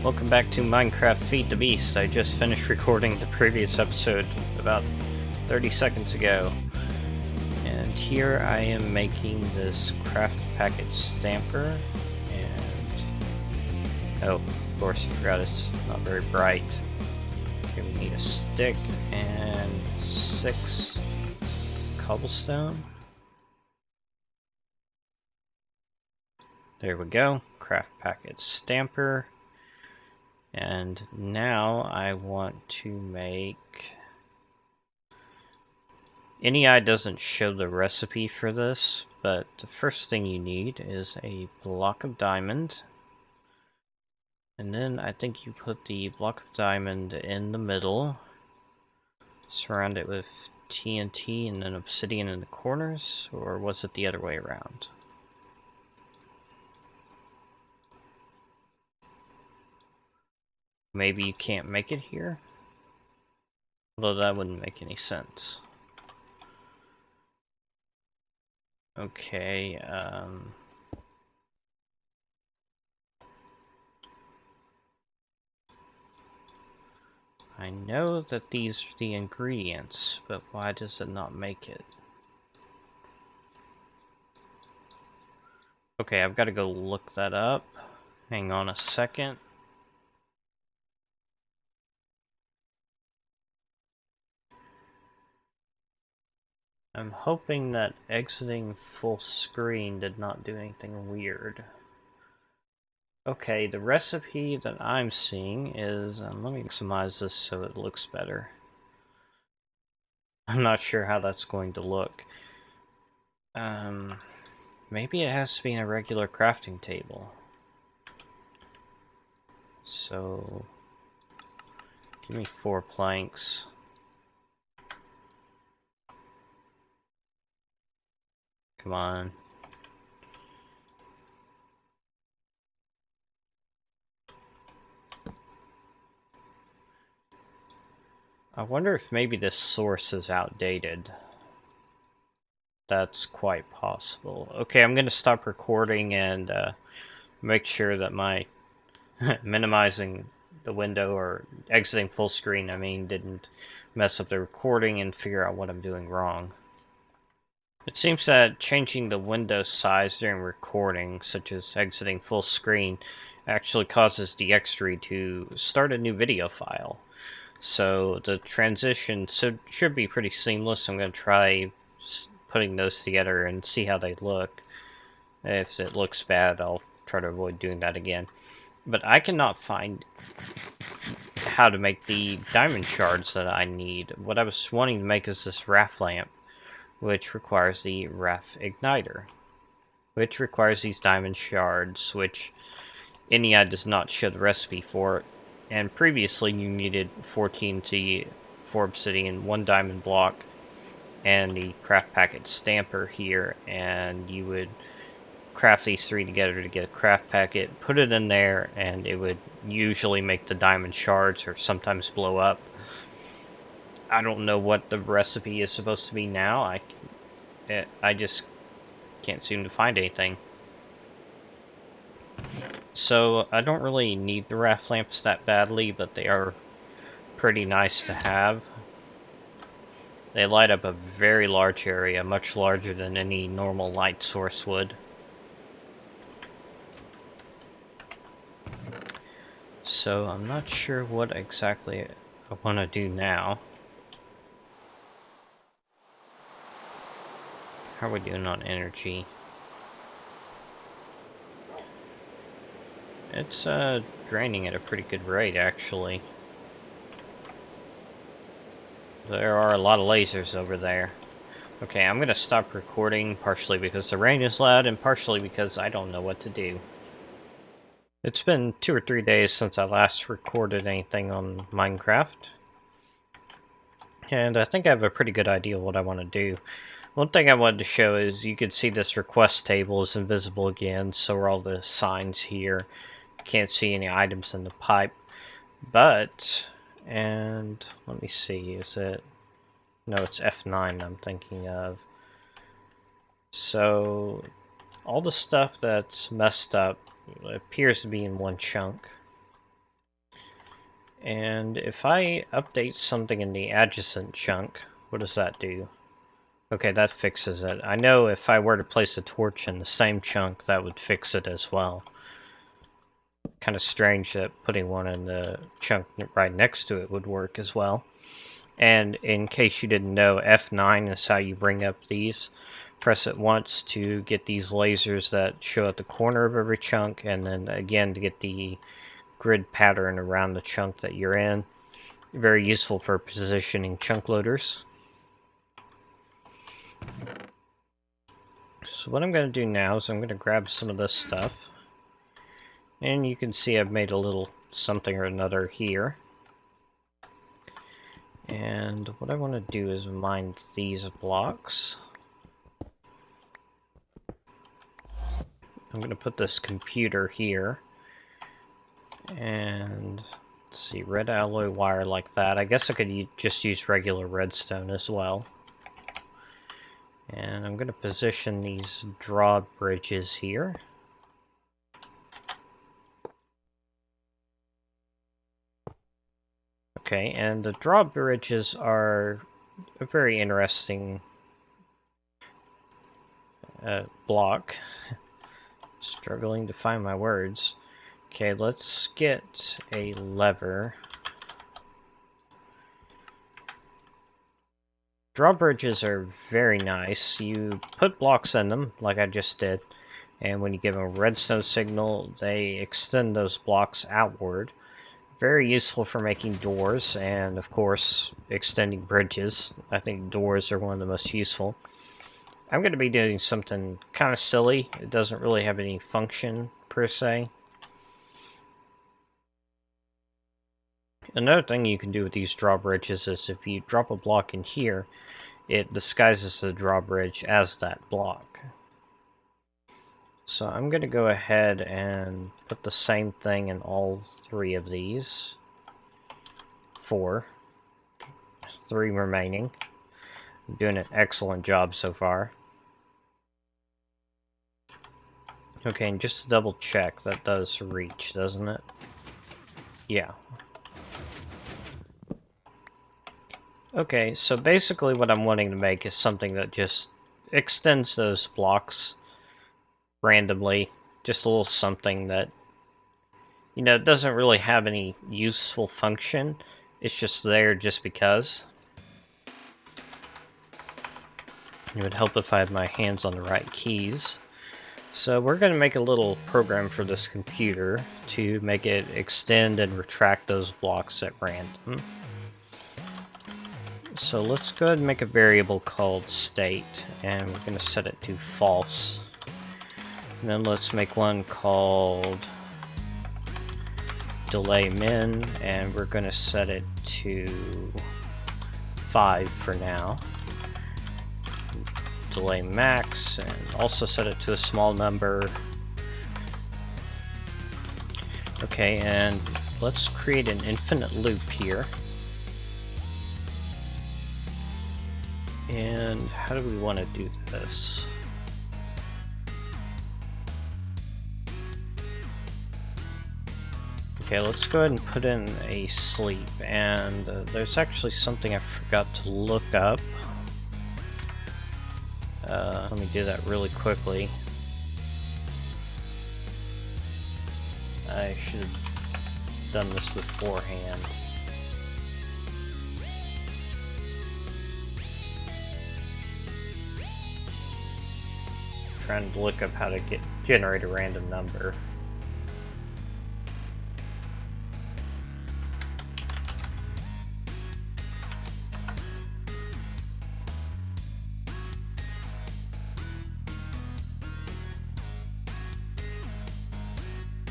Welcome back to Minecraft Feed the Beast. I just finished recording the previous episode about 30 seconds ago. And here I am making this craft packet stamper. And oh, of course I forgot it's not very bright. Okay, we need a stick and 6 cobblestone. There we go. Craft packet stamper. And now I want to make... NEI doesn't show the recipe for this, but the first thing you need is a block of diamond. And then I think you put the block of diamond in the middle. Surround it with TNT and then obsidian in the corners, or was it the other way around? Maybe you can't make it here? Although that wouldn't make any sense. Okay, I know that these are the ingredients, but why does it not make it? Okay, I've got to go look that up. Hang on a second. I'm hoping that exiting full screen did not do anything weird. Okay, the recipe that I'm seeing is... let me maximize this so it looks better. I'm not sure how that's going to look. Maybe it has to be in a regular crafting table. So... give me 4 planks. Come on. I wonder if maybe this source is outdated. That's quite possible. Okay, I'm gonna stop recording and make sure that my minimizing the window, or exiting full screen, I mean, didn't mess up the recording and figure out what I'm doing wrong. It seems that changing the window size during recording, such as exiting full screen, actually causes the Dxtree to start a new video file. So the transition should be pretty seamless. I'm going to try putting those together and see how they look. If it looks bad, I'll try to avoid doing that again. But I cannot find how to make the diamond shards that I need. What I was wanting to make is this raft lamp, which requires the raft igniter, which requires these diamond shards, which NEI does not show the recipe for. And previously you needed 14 TNT, 4 obsidian, 1 diamond block, and the craft packet stamper here, and you would craft these 3 together to get a craft packet, put it in there, and it would usually make the diamond shards, or sometimes blow up. I don't know what the recipe is supposed to be now. I just can't seem to find anything. So I don't really need the raft lamps that badly, but they are pretty nice to have. They light up a very large area, much larger than any normal light source would. So I'm not sure what exactly I want to do now. How are we doing on energy? It's draining at a pretty good rate, actually. There are a lot of lasers over there. Okay, I'm gonna stop recording, partially because the rain is loud, and partially because I don't know what to do. It's been 2 or 3 days since I last recorded anything on Minecraft. And I think I have a pretty good idea what I want to do. One thing I wanted to show is you can see this request table is invisible again, so are all the signs here. You can't see any items in the pipe. But, and let me see, is it... no, it's F9 I'm thinking of. So, all the stuff that's messed up appears to be in one chunk. And if I update something in the adjacent chunk, what does that do? Okay, that fixes it. I know if I were to place a torch in the same chunk, that would fix it as well. Kind of strange that putting one in the chunk right next to it would work as well. And in case you didn't know, F9 is how you bring up these. Press it once to get these lasers that show at the corner of every chunk, and then again to get the grid pattern around the chunk that you're in. Very useful for positioning chunk loaders. So what I'm going to do now is I'm going to grab some of this stuff. And you can see I've made a little something or another here. And what I want to do is mine these blocks. I'm going to put this computer here. And let's see, red alloy wire like that. I guess I could just use regular redstone as well. And I'm going to position these drawbridges here. Okay, and the drawbridges are a very interesting block. Struggling to find my words. Okay, let's get a lever. Drawbridges are very nice. You put blocks in them, like I just did, and when you give them a redstone signal, they extend those blocks outward. Very useful for making doors, and of course, extending bridges. I think doors are one of the most useful. I'm going to be doing something kind of silly. It doesn't really have any function, per se. Another thing you can do with these drawbridges is if you drop a block in here, it disguises the drawbridge as that block. So I'm going to go ahead and put the same thing in all three of these. 4. 3 remaining. I'm doing an excellent job so far. Okay, and just to double check, that does reach, doesn't it? Yeah. Okay, so basically what I'm wanting to make is something that just extends those blocks randomly. Just a little something that, you know, doesn't really have any useful function. It's just there just because. It would help if I had my hands on the right keys. So we're going to make a little program for this computer to make it extend and retract those blocks at random. So let's go ahead and make a variable called state, and we're going to set it to false. And then let's make one called delay min, and we're going to set it to 5 for now. Delay max, and also set it to a small number. Okay, and let's create an infinite loop here. And how do we want to do this? Okay, let's go ahead and put in a sleep, and there's actually something I forgot to look up. Let me do that really quickly. I should have done this beforehand. Trying to look up how to generate a random number.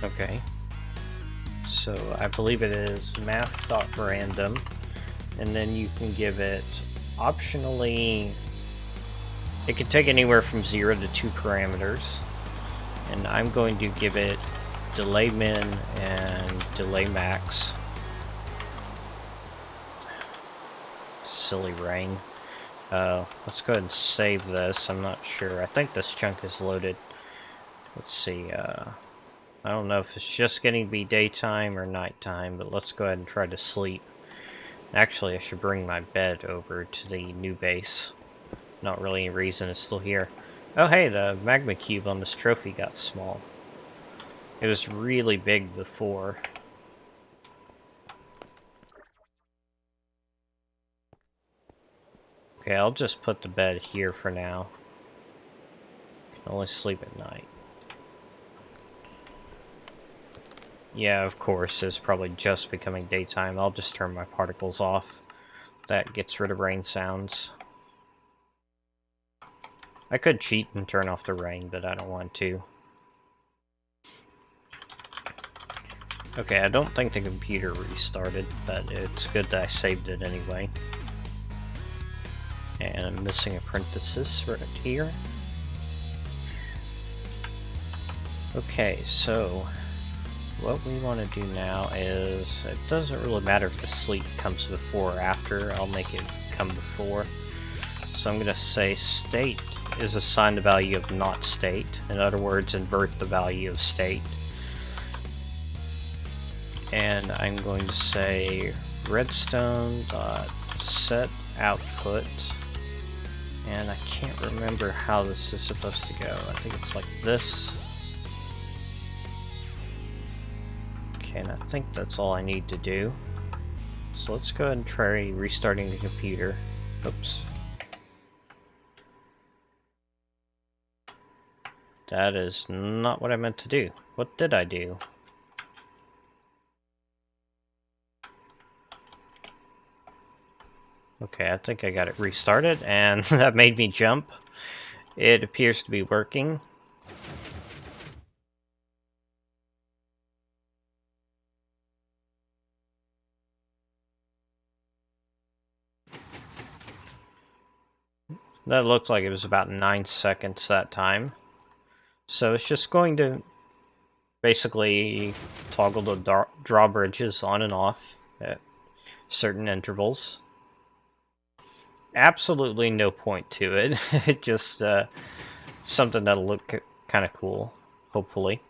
Okay, so I believe it is math.random, and then you can give it optionally, it can take anywhere from 0 to 2 parameters, and I'm going to give it delay min and delay max. Silly rain. Let's go ahead and save this. I'm not sure. I think this chunk is loaded. Let's see. I don't know if it's just getting to be daytime or nighttime, but let's go ahead and try to sleep. Actually, I should bring my bed over to the new base. Not really any reason it's still here. Oh hey, the magma cube on this trophy got small. It was really big before. Okay, I'll just put the bed here for now. Can only sleep at night. Yeah, of course, it's probably just becoming daytime. I'll just turn my particles off. That gets rid of rain sounds. I could cheat and turn off the rain, but I don't want to. Okay, I don't think the computer restarted, but it's good that I saved it anyway. And I'm missing apprentices right here. Okay, so what we want to do now is, it doesn't really matter if the sleep comes before or after, I'll make it come before. So I'm going to say state is assigned the value of not state. In other words, invert the value of state. And I'm going to say redstone dot set output. And I can't remember how this is supposed to go. I think it's like this. Okay, and I think that's all I need to do. So let's go ahead and try restarting the computer. Oops. That is not what I meant to do. What did I do? Okay, I think I got it restarted, and that made me jump. It appears to be working. That looked like it was about 9 seconds that time. So it's just going to basically toggle the drawbridges on and off at certain intervals. Absolutely no point to it. It just something that'll look kind of cool, hopefully.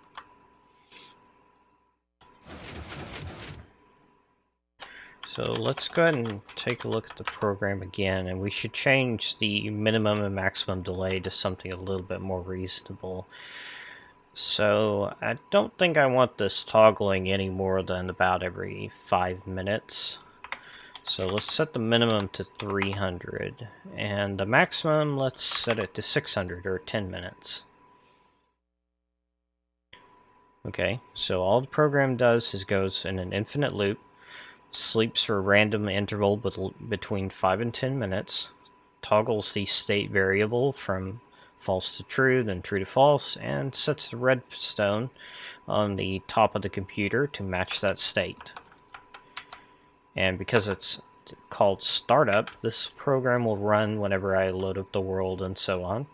So let's go ahead and take a look at the program again, and we should change the minimum and maximum delay to something a little bit more reasonable. So I don't think I want this toggling any more than about every 5 minutes. So let's set the minimum to 300, and the maximum, let's set it to 600, or 10 minutes. Okay, so all the program does is goes in an infinite loop, sleeps for a random interval between 5 and 10 minutes, toggles the state variable from false to true, then true to false, and sets the redstone on the top of the computer to match that state. And because it's called startup, this program will run whenever I load up the world and so on.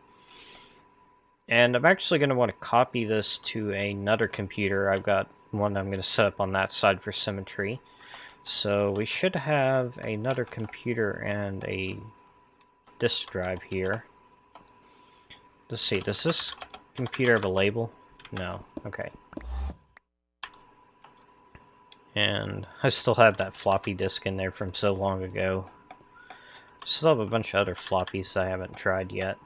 And I'm actually going to want to copy this to another computer. I've got one I'm going to set up on that side for symmetry. So we should have another computer and a disk drive here. Let's see, does this computer have a label? No, okay. And I still have that floppy disk in there from so long ago. Still have a bunch of other floppies I haven't tried yet.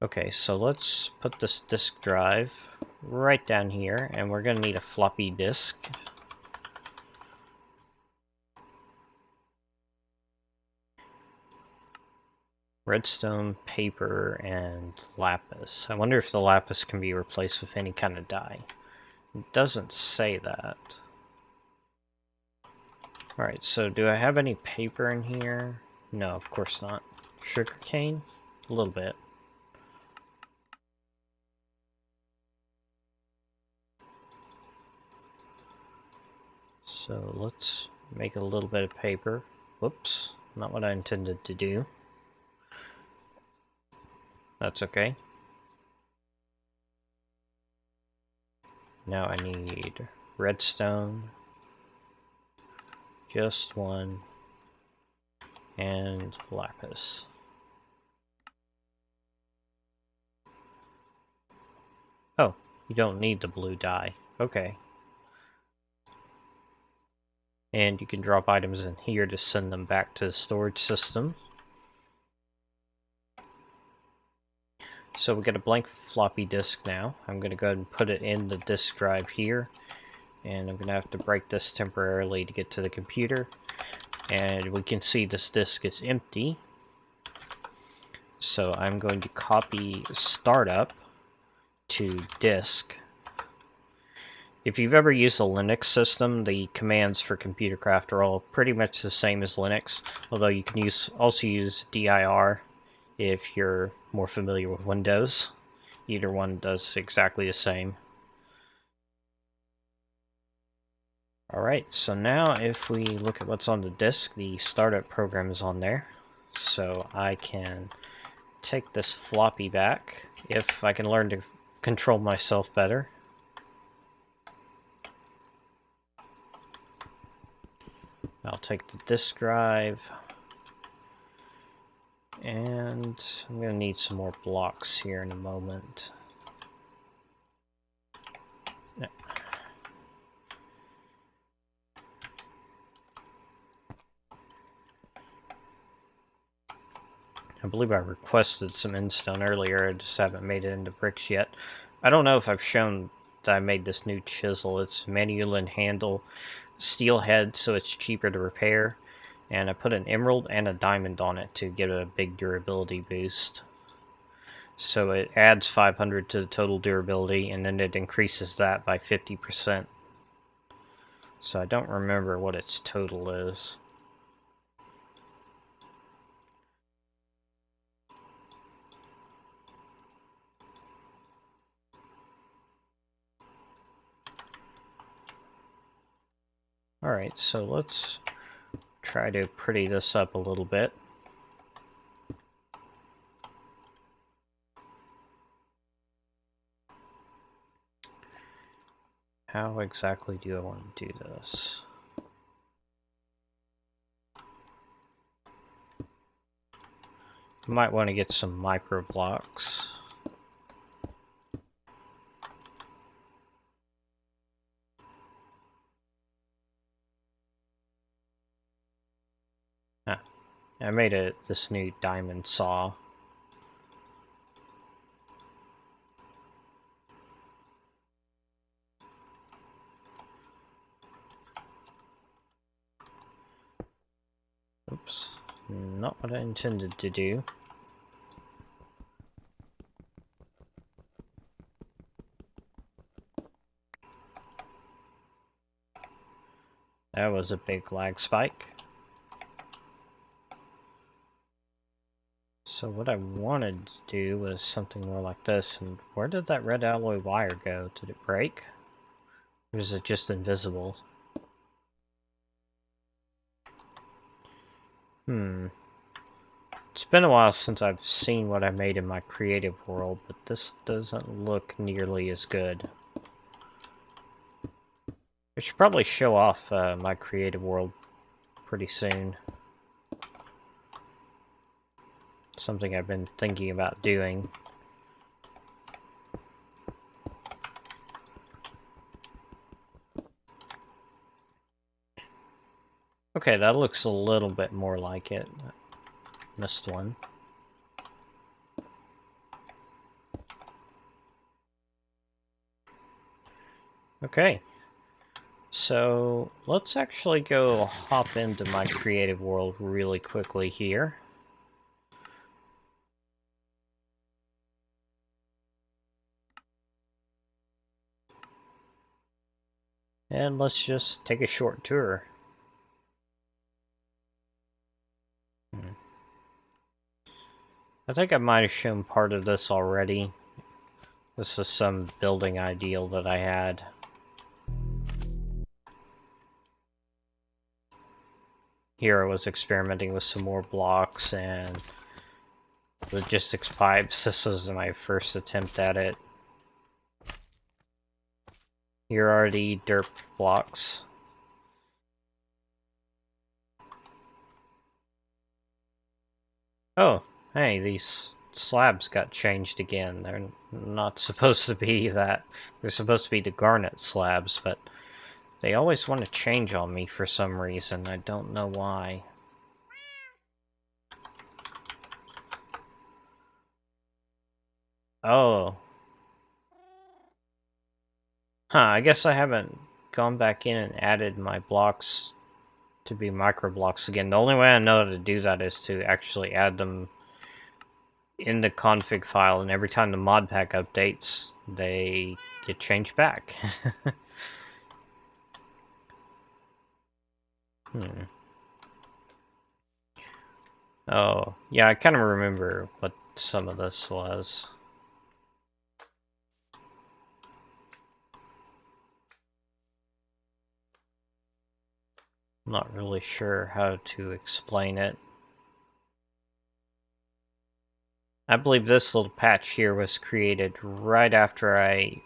Okay, so let's put this disk drive right down here, and we're going to need a floppy disk. Redstone, paper, and lapis. I wonder if the lapis can be replaced with any kind of dye. It doesn't say that. Alright, so do I have any paper in here? No, of course not. Sugarcane? A little bit. So let's make a little bit of paper. Whoops, not what I intended to do. That's okay. Now I need redstone, just one, and lapis. Oh, you don't need the blue dye. Okay. And you can drop items in here to send them back to the storage system. So we got a blank floppy disk now. I'm going to go ahead and put it in the disk drive here. And I'm going to have to break this temporarily to get to the computer. And we can see this disk is empty. So I'm going to copy startup to disk. If you've ever used a Linux system, the commands for ComputerCraft are all pretty much the same as Linux, although you can also use dir if you're more familiar with Windows. Either one does exactly the same. Alright, so now if we look at what's on the disk, the startup program is on there. So I can take this floppy back if I can learn to control myself better. I'll take the disk drive. And I'm going to need some more blocks here in a moment. I believe I requested some endstone earlier, I just haven't made it into bricks yet. I don't know if I've shown that I made this new chisel. It's manual and handle, steel head, so it's cheaper to repair. And I put an emerald and a diamond on it to get a big durability boost. So it adds 500 to the total durability, and then it increases that by 50%. So I don't remember what its total is. Alright, so let's try to pretty this up a little bit. How exactly do I want to do this? Might want to get some micro blocks. I made this new diamond saw. Oops, not what I intended to do. That was a big lag spike. So what I wanted to do was something more like this, and where did that red alloy wire go? Did it break? Or is it just invisible? It's been a while since I've seen what I made in my creative world, but this doesn't look nearly as good. I should probably show off my creative world pretty soon. Something I've been thinking about doing. Okay, that looks a little bit more like it. Missed one. Okay. So, let's actually go hop into my creative world really quickly here. And let's just take a short tour. I think I might have shown part of this already. This is some building ideal that I had. Here I was experimenting with some more blocks and logistics pipes. This was my first attempt at it. Here are the derp blocks. Oh, hey, these slabs got changed again. They're not supposed to be that. They're supposed to be the garnet slabs, but they always want to change on me for some reason. I don't know why. Oh. Huh, I guess I haven't gone back in and added my blocks to be micro blocks again. The only way I know how to do that is to actually add them in the config file, and every time the mod pack updates, they get changed back. Oh, yeah, I kind of remember what some of this was. I'm not really sure how to explain it. I believe this little patch here was created right after I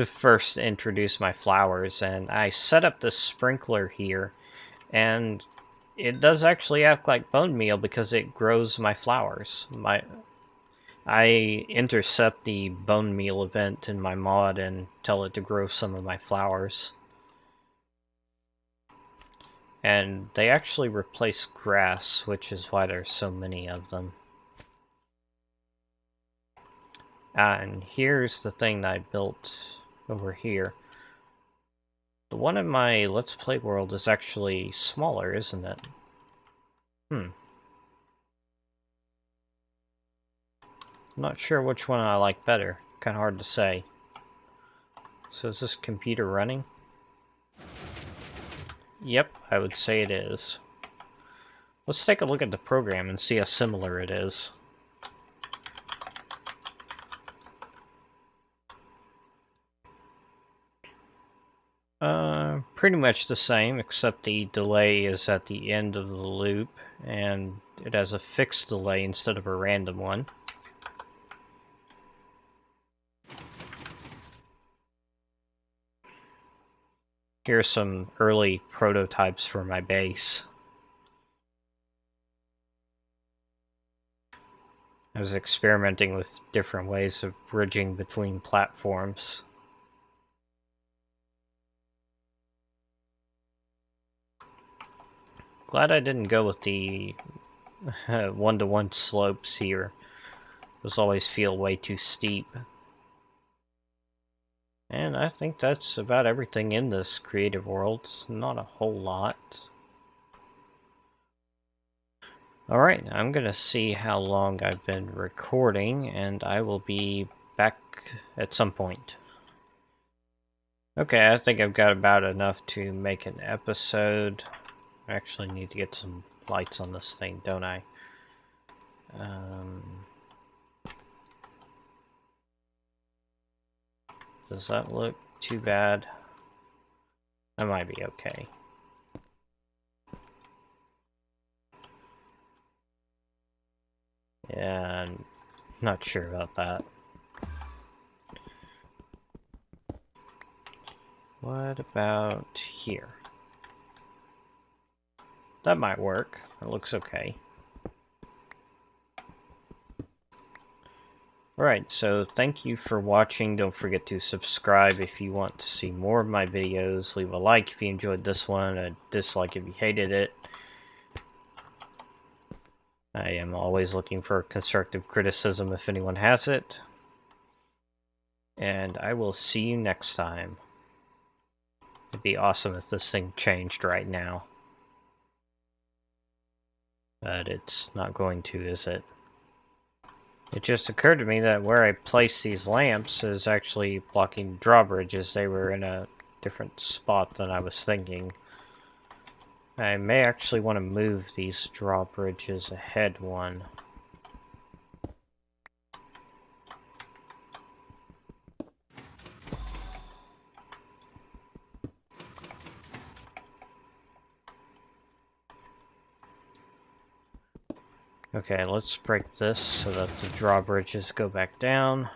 first introduced my flowers, and I set up this sprinkler here, and it does actually act like bone meal because it grows my flowers. I intercept the bone meal event in my mod and tell it to grow some of my flowers. And they actually replace grass, which is why there's so many of them. And here's the thing that I built over here. The one in my Let's Play world is actually smaller, isn't it? I'm not sure which one I like better. Kind of hard to say. So is this computer running? Yep, I would say it is. Let's take a look at the program and see how similar it is. Pretty much the same, except the delay is at the end of the loop, and it has a fixed delay instead of a random one. Here's some early prototypes for my base. I was experimenting with different ways of bridging between platforms. Glad I didn't go with the one-to-one slopes here. Those always feel way too steep. And I think that's about everything in this creative world. It's not a whole lot. Alright, I'm gonna see how long I've been recording, and I will be back at some point. Okay, I think I've got about enough to make an episode. I actually need to get some lights on this thing, don't I? Does that look too bad? That might be okay. Yeah, I'm not sure about that. What about here? That might work. It looks okay. Alright, so thank you for watching. Don't forget to subscribe if you want to see more of my videos. Leave a like if you enjoyed this one, a dislike if you hated it. I am always looking for constructive criticism if anyone has it. And I will see you next time. It'd be awesome if this thing changed right now. But it's not going to, is it? It just occurred to me that where I placed these lamps is actually blocking drawbridges. They were in a different spot than I was thinking. I may actually want to move these drawbridges ahead one. Okay, let's break this so that the drawbridges go back down.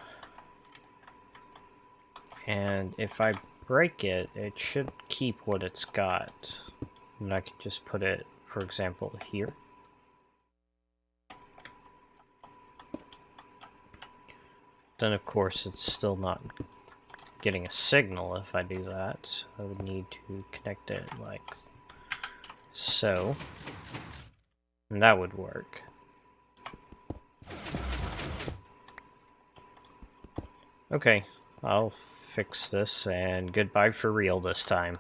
And if I break it, it should keep what it's got. And I can just put it, for example, here. then of course it's still not getting a signal if I do that. So I would need to connect it like so. And that would work. Okay, I'll fix this, and goodbye for real this time.